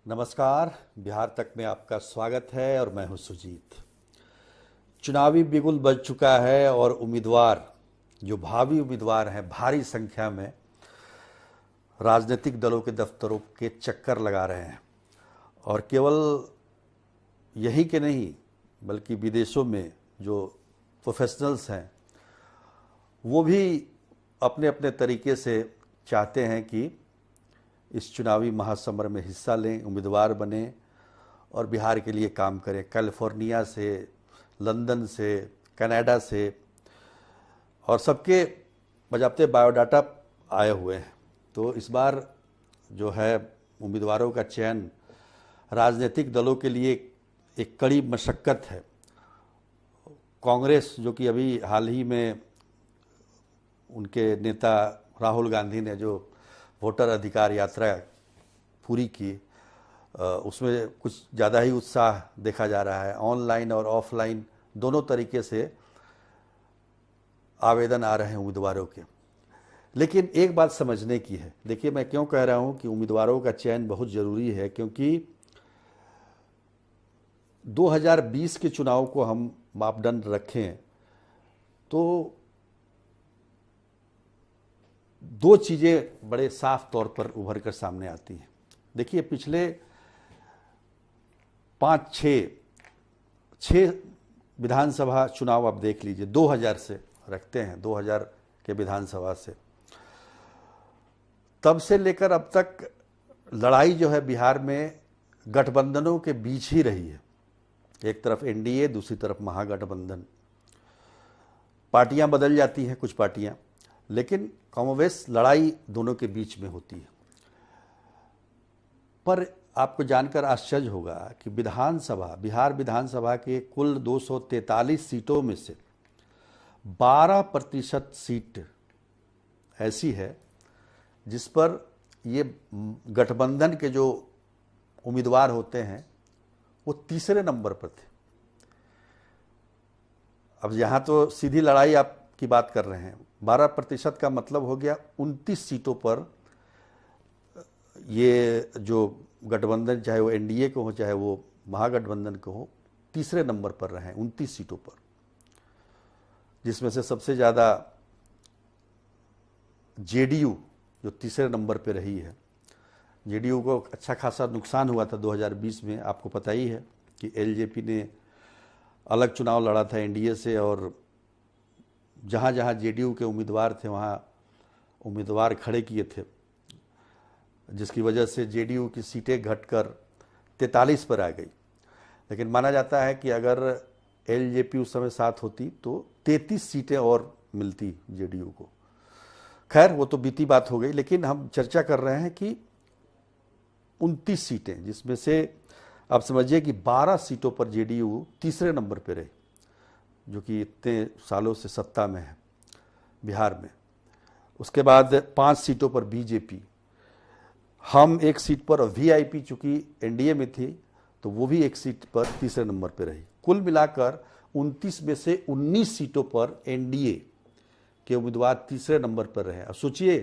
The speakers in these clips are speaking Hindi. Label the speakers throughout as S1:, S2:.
S1: नमस्कार। बिहार तक में आपका स्वागत है और मैं हूं सुजीत। चुनावी बिगुल बज चुका है और उम्मीदवार जो भावी उम्मीदवार हैं भारी संख्या में राजनीतिक दलों के दफ्तरों के चक्कर लगा रहे हैं और केवल यही के नहीं बल्कि विदेशों में जो प्रोफेशनल्स हैं वो भी अपने अपने तरीके से चाहते हैं कि इस चुनावी महासमर में हिस्सा लें, उम्मीदवार बने और बिहार के लिए काम करें। कैलिफोर्निया से, लंदन से, कनाडा से और सबके बजाते बायोडाटा आए हुए हैं। तो इस बार जो है उम्मीदवारों का चयन राजनीतिक दलों के लिए एक कड़ी मशक्क़त है। कांग्रेस जो कि अभी हाल ही में उनके नेता राहुल गांधी ने जो वोटर अधिकार यात्रा पूरी की, उसमें कुछ ज़्यादा ही उत्साह देखा जा रहा है। ऑनलाइन और ऑफलाइन दोनों तरीके से आवेदन आ रहे हैं उम्मीदवारों के। लेकिन एक बात समझने की है, देखिए मैं क्यों कह रहा हूं कि उम्मीदवारों का चयन बहुत ज़रूरी है, क्योंकि 2020 के चुनाव को हम मापदंड रखें तो दो चीज़ें बड़े साफ तौर पर उभर कर सामने आती हैं। देखिए पिछले 5-6 विधानसभा चुनाव आप देख लीजिए, 2000 से रखते हैं, 2000 के विधानसभा से, तब से लेकर अब तक लड़ाई जो है बिहार में गठबंधनों के बीच ही रही है। एक तरफ एनडीए, दूसरी तरफ महागठबंधन। पार्टियां बदल जाती हैं कुछ पार्टियां, लेकिन कमोवेश लड़ाई दोनों के बीच में होती है। पर आपको जानकर आश्चर्य होगा कि बिहार विधानसभा के कुल 243 सीटों में से 12% सीट ऐसी है जिस पर ये गठबंधन के जो उम्मीदवार होते हैं वो तीसरे नंबर पर थे। अब यहाँ तो सीधी लड़ाई आप की बात कर रहे हैं, 12% का मतलब हो गया 29 सीटों पर ये जो गठबंधन, चाहे वो एनडीए को हो चाहे वो महागठबंधन को हो, तीसरे नंबर पर रहे 29 सीटों पर, जिसमें से सबसे ज़्यादा जेडीयू जो तीसरे नंबर पर रही है। जेडीयू को अच्छा खासा नुकसान हुआ था 2020 में, आपको पता ही है कि एलजेपी ने अलग चुनाव लड़ा था एनडीए से और जहाँ जहाँ जेडीयू के उम्मीदवार थे वहाँ उम्मीदवार खड़े किए थे, जिसकी वजह से जेडीयू की सीटें घटकर 43 पर आ गई। लेकिन माना जाता है कि अगर एलजेपी उस समय साथ होती तो 33 सीटें और मिलती जेडीयू को। खैर वो तो बीती बात हो गई, लेकिन हम चर्चा कर रहे हैं कि 29 सीटें, जिसमें से आप समझिए कि 12 सीटों पर जेडीयू तीसरे नंबर पर रही, जो कि इतने सालों से सत्ता में है बिहार में। उसके बाद 5 सीटों पर बीजेपी, हम एक सीट पर, वीआईपी चूंकि एनडीए में थी तो वो भी एक सीट पर तीसरे नंबर पर रही। कुल मिलाकर 29 में से 19 सीटों पर एनडीए के उम्मीदवार तीसरे नंबर पर रहे। अब सोचिए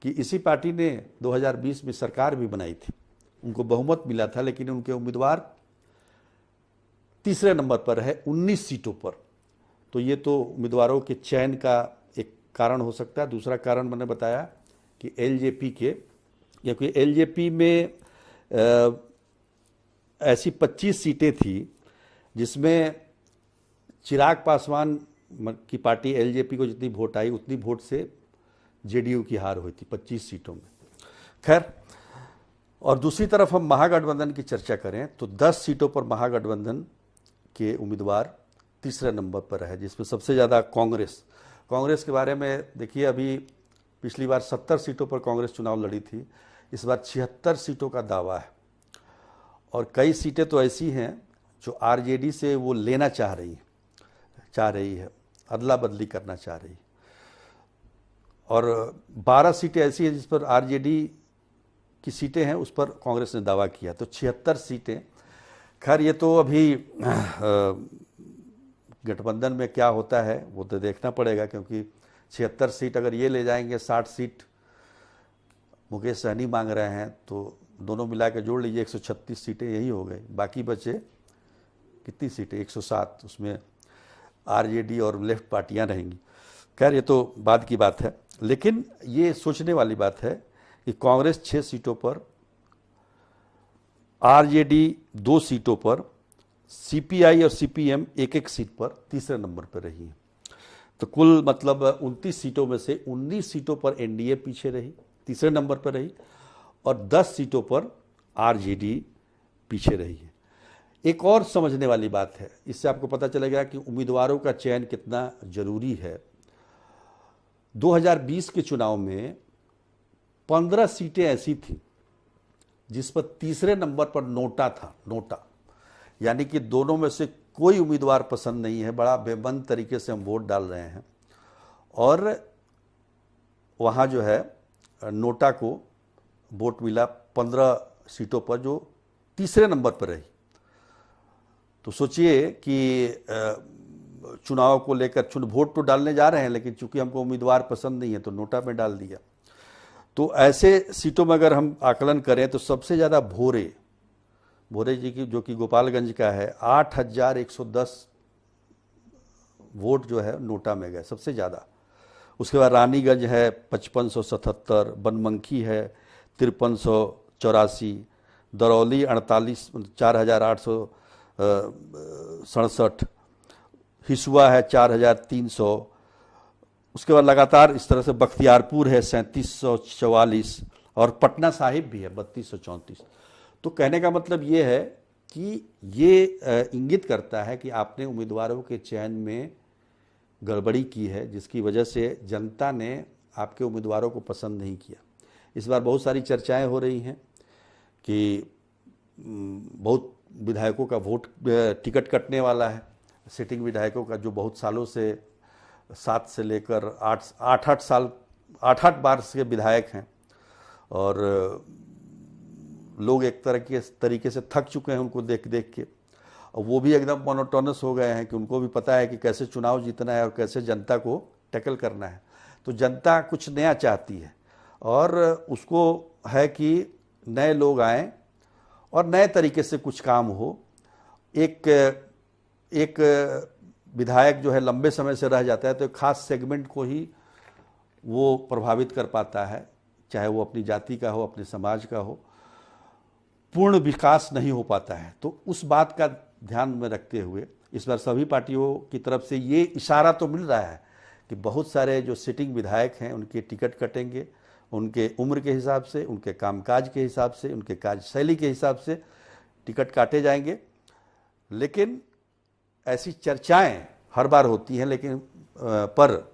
S1: कि इसी पार्टी ने 2020 में सरकार भी बनाई थी, उनको बहुमत मिला था, लेकिन उनके उम्मीदवार तीसरे नंबर पर रहे 19 सीटों पर। तो ये तो उम्मीदवारों के चयन का एक कारण हो सकता है। दूसरा कारण मैंने बताया कि एलजेपी के, क्योंकि एलजेपी में ऐसी 25 सीटें थी जिसमें चिराग पासवान की पार्टी एलजेपी को जितनी वोट आई उतनी वोट से जेडीयू की हार हुई थी 25 सीटों में। खैर, और दूसरी तरफ हम महागठबंधन की चर्चा करें तो 10 सीटों पर महागठबंधन के उम्मीदवार तीसरे नंबर पर है, जिसमें सबसे ज़्यादा कांग्रेस के बारे में देखिए, अभी पिछली बार 70 सीटों पर कांग्रेस चुनाव लड़ी थी, इस बार 76 सीटों का दावा है। और कई सीटें तो ऐसी हैं जो आरजेडी से वो लेना चाह रही है, अदला बदली करना चाह रही है। और 12 सीटें ऐसी हैं जिस पर आरजेडी की सीटें हैं, उस पर कांग्रेस ने दावा किया, तो 76 सीटें। खैर ये तो अभी गठबंधन में क्या होता है वो तो देखना पड़ेगा, क्योंकि 76 सीट अगर ये ले जाएंगे, 60 सीट मुकेश सहनी मांग रहे हैं, तो दोनों मिला के जोड़ लीजिए 136 सीटें यही हो गई, बाकी बचे कितनी सीटें 107, उसमें आरजेडी और लेफ्ट पार्टियां रहेंगी। खैर ये तो बाद की बात है, लेकिन ये सोचने वाली बात है कि कांग्रेस 6 सीटों पर, आरजेडी 2 सीटों पर, सीपीआई और सीपीएम एक एक सीट पर तीसरे नंबर पर रही है। तो कुल मतलब 29 सीटों में से 19 सीटों पर एनडीए पीछे रही, तीसरे नंबर पर रही, और 10 सीटों पर आरजेडी पीछे रही है। एक और समझने वाली बात है, इससे आपको पता चलेगा कि उम्मीदवारों का चयन कितना जरूरी है। 2020 के चुनाव में 15 सीटें ऐसी थी जिस पर तीसरे नंबर पर नोटा था, नोटा, यानी कि दोनों में से कोई उम्मीदवार पसंद नहीं है, बड़ा बेबंद तरीके से हम वोट डाल रहे हैं, और वहाँ जो है नोटा को वोट मिला 15 सीटों पर जो तीसरे नंबर पर रही। तो सोचिए कि चुनाव को लेकर वोट तो डालने जा रहे हैं, लेकिन चूंकि हमको उम्मीदवार पसंद नहीं है तो नोटा में डाल दिया। तो ऐसे सीटों में अगर हम आकलन करें तो सबसे ज़्यादा भोरे जी की, जो कि गोपालगंज का है, 8110 वोट जो है नोटा में गए, सबसे ज़्यादा। उसके बाद रानीगंज है 5577, बनमनखी है 5384, दरौली 4867, हिसुआ है 4300। उसके बाद लगातार इस तरह से बख्तियारपुर है 3744, और पटना साहिब भी है 3234। तो कहने का मतलब ये है कि ये इंगित करता है कि आपने उम्मीदवारों के चयन में गड़बड़ी की है, जिसकी वजह से जनता ने आपके उम्मीदवारों को पसंद नहीं किया। इस बार बहुत सारी चर्चाएं हो रही हैं कि बहुत विधायकों का टिकट कटने वाला है, सिटिंग विधायकों का, जो बहुत सालों से 7 से लेकर 8 बार के विधायक हैं, और लोग एक तरीके से थक चुके हैं उनको देख देख के, और वो भी एकदम मोनोटोनस हो गए हैं कि उनको भी पता है कि कैसे चुनाव जीतना है और कैसे जनता को टैकल करना है। तो जनता कुछ नया चाहती है, और उसको है कि नए लोग आएँ और नए तरीके से कुछ काम हो। एक विधायक जो है लंबे समय से रह जाता है तो एक खास सेगमेंट को ही वो प्रभावित कर पाता है, चाहे वो अपनी जाति का हो, अपने समाज का हो, पूर्ण विकास नहीं हो पाता है। तो उस बात का ध्यान में रखते हुए इस बार सभी पार्टियों की तरफ से ये इशारा तो मिल रहा है कि बहुत सारे जो सिटिंग विधायक हैं उनके टिकट कटेंगे, उनके उम्र के हिसाब से, उनके कामकाज के हिसाब से, उनके कार्यशैली के हिसाब से टिकट काटे जाएंगे। लेकिन ऐसी चर्चाएं हर बार होती हैं, लेकिन पर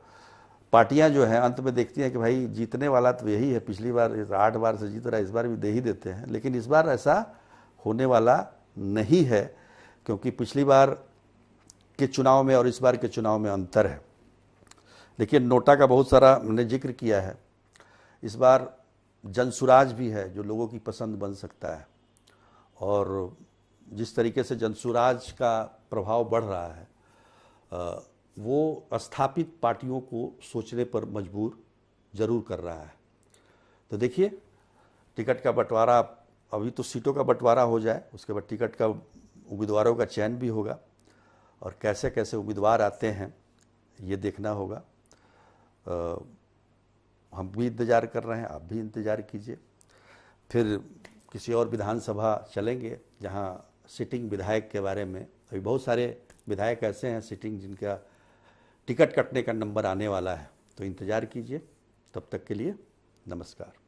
S1: पार्टियां जो हैं अंत में देखती हैं कि भाई जीतने वाला तो यही है, पिछली बार 8 बार से जीत रहा है, इस बार भी दे ही देते हैं। लेकिन इस बार ऐसा होने वाला नहीं है, क्योंकि पिछली बार के चुनाव में और इस बार के चुनाव में अंतर है। लेकिन नोटा का बहुत सारा मैंने जिक्र किया है, इस बार जनसुराज भी है जो लोगों की पसंद बन सकता है, और जिस तरीके से जनसुराज का प्रभाव बढ़ रहा है वो स्थापित पार्टियों को सोचने पर मजबूर जरूर कर रहा है। तो देखिए, टिकट का बंटवारा, अभी तो सीटों का बंटवारा हो जाए, उसके बाद टिकट का उम्मीदवारों का चयन भी होगा, और कैसे कैसे उम्मीदवार आते हैं ये देखना होगा। हम भी इंतज़ार कर रहे हैं, आप भी इंतज़ार कीजिए। फिर किसी और विधानसभा चलेंगे जहां सिटिंग विधायक के बारे में, अभी बहुत सारे विधायक ऐसे हैं सिटिंग जिनका टिकट कटने का नंबर आने वाला है। तो इंतज़ार कीजिए। तब तक के लिए नमस्कार।